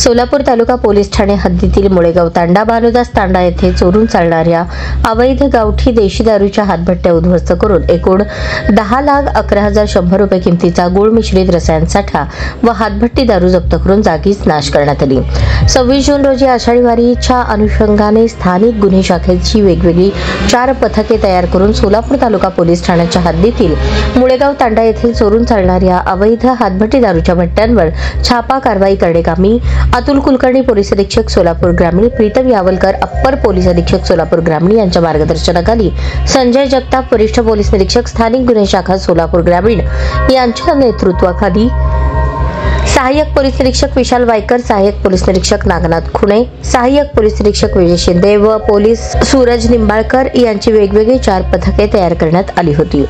सोलापूर तालुका police Thane हद्दीतील मुळेगाव तांडा भानुदास तांडा येथे चोरून चालणाऱ्या अवैध गावठी देशी दारूच्या हातभट्ट्या उद्ध्वस्त करून एकूण 10,11,100 रुपये किमतीचा गुळ मिश्रित रसायन साठा व हातभट्टी दारू जप्त करून जागीच नाश करण्यात आली। 26 जून रोजी आषाढी वारीच्या अनुषंगाने स्थानिक गुन्हे शाखेची वेगवेगळी 4 पथके तयार करून सोलापूर तालुका पोलीस ठाण्याच्या हद्दीतील मुळेगाव तांडा येथील चोरून चालणाऱ्या अवैध हातभट्टी दारूच्या भट्ट्यांवर छापा कारवाई करण्याकामी अतुल कुलकर्णी पोलीस अधीक्षक सोलापूर ग्रामीण, प्रीतम यावलकर अप्पर पोलीस अधीक्षक सोलापूर ग्रामीण यांच्या मार्गदर्शनाखाली संजय जगताप वरिष्ठ पोलीस निरीक्षक स्थानिक गुन्हे शाखा सोलापूर ग्रामीण यांच्या नेतृत्वाखाली सहाय्यक पोलीस निरीक्षक विशाल वायकर, सहाय्यक पोलीस निरीक्षक नागनाथ खुणे, सहाय्यक पोलीस निरीक्षक विजय शिंदे व पोलीस सूरज निंबाळकर यांची वेगवेगळी 4 पथके तयार करण्यात आली होती।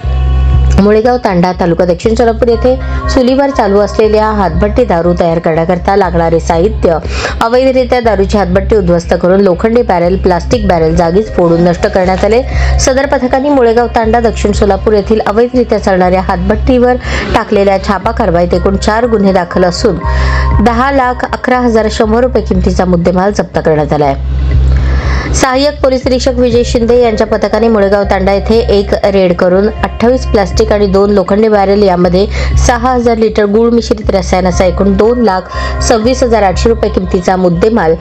मुळेगाव तांडा तालुका दक्षिण सोलापूर येथे चुलीवर चालू असलेल्या हातभट्टी दारू तयार करण्याकरता लागणारे साहित्य अवैधरित्या दारूची हातभट्टी उद्ध्वस्त करून लोखंडी बॅरेल, प्लास्टिक बॅरेल जागीच फोडून नष्ट करण्यात आले। सदर पथकांनी मुळेगाव तांडा दक्षिण सोलापूर येथील अवैधरित्या चालणाऱ्या हातभट्टीवर टाकलेल्या छापा कारवाईत एकूण 4 गुन्हे दाखल असून 10,11,100 रुपये किमतीचा मुद्देमाल जप्त करण्यात आला आहे। सहाय्यक पोलीस निरीक्षक विजय शिंदे यांच्या पथकाने मुळेगाव तांडा येथे एक रेड करून 28 प्लास्टिक आणि 2 लोखंडी बॅरेल यामध्ये 6,000 लिटर गुळ मिश्रित रसायन असा एकूण 2,26,800 रुपये किमतीचा मुद्देमाल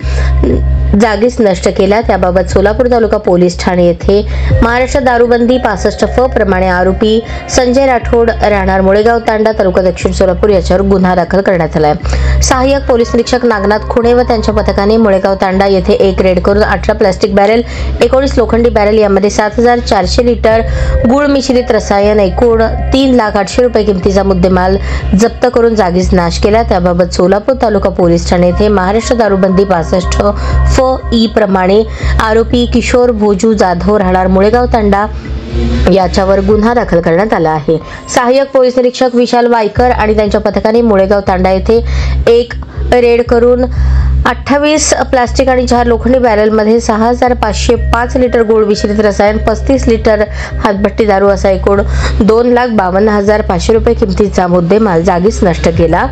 जागीच नष्ट केला। त्याबाबत सोलापूर तालुका पोलीस ठाणे येथे महाराष्ट्र दारूबंदी 65 फ प्रमाणे आरोपी संजय राठोड राहणार मुळेगाव तांडा तालुका दक्षिण सोलापूर याच्यावर गुन्हा दाखल करण्यात आला आहे। सहाय्यक पोलीस निरीक्षक नागनाथ खुणे व त्यांच्या पथकाने मुळेगाव तांडा येथे एक रेड करून 18 प्लास्टिक बॅरेल, 19 लोखंडी बॅरेल यामध्ये 7,400 लिटर गुळ मिश्रित रसायन एकूण 3,08,000 रुपये किमतीचा मुद्देमाल जप्त करून जागीच नाश केला। त्याबाबत सोलापूर तालुका पोलीस ठाणे येथे महाराष्ट्र दारूबंदी 65 फ ई प्रमाणे आरोपी किशोर भोजू जाधव राहणार मुळेगाव तांडा याच्यावर गुन्हा दाखल करण्यात आला आहे। सहाय्यक पोलीस निरीक्षक विशाल वायकर आणि त्यांच्या पथकाने मुळेगाव तांडा येथे एक रेड करून 28 प्लास्टिक आणि 4 लोखंडी बॅरेलमध्ये 6,505 लिटर गुळ मिश्रित रसायन, 35 लिटर हातभट्टी दारू असा एकूण 2,52,500 रुपये किमतीचा मुद्देमाल जागीच नष्ट केला।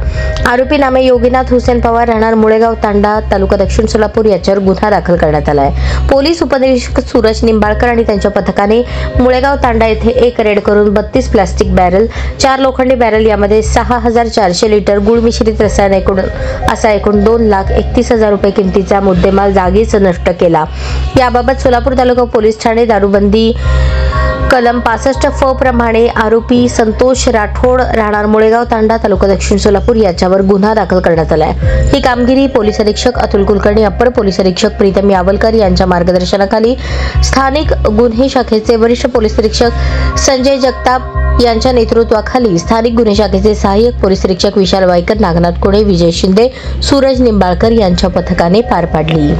आरोपी नामे योगीनाथ हुसेन पवार राहणार मुळेगाव तांडा तालुका दक्षिण सोलापूर याच्यावर गुन्हा दाखल करण्यात आला आहे। पोलीस उपनिरीक्षक सूरज निंबाळकर आणि त्यांच्या पथकाने मुळेगाव तांडा येथे एक रेड करून 32 प्लास्टिक बॅरेल, 4 लोखंडी बॅरेल यामध्ये 6,400 लिटर गुळ मिश्रित रसायन एकूण 2,31,000 रुपये किमतीचा मुद्देमाल जागीच नष्ट केला। याबाबत सोलापूर तालुका पोलीस ठाणे दारूबंदी कलम 65 फ प्रमाणे आरोपी संतोष राठोड राहणार मुळेगाव तांडा तालुका दक्षिण सोलापूर याच्यावर गुन्हा दाखल करण्यात आला आहे। ही कामगिरी पोलीस अधीक्षक अतुल कुलकर्णी, अप्पर पोलीस अधीक्षक प्रीतम यावलकर यांच्या मार्गदर्शनाखाली स्थानिक गुन्हे शाखेचे वरिष्ठ पोलीस निरीक्षक संजय जगताप यांच्या नेतृत्वाखाली स्थानिक गुन्हे शाखेचे सहाय्यक पोलीस निरीक्षक विशाल वायकर, नागनाथ खुणे, विजय शिंदे, सूरज निंबाळकर यांच्या पथकाने पार पाडली।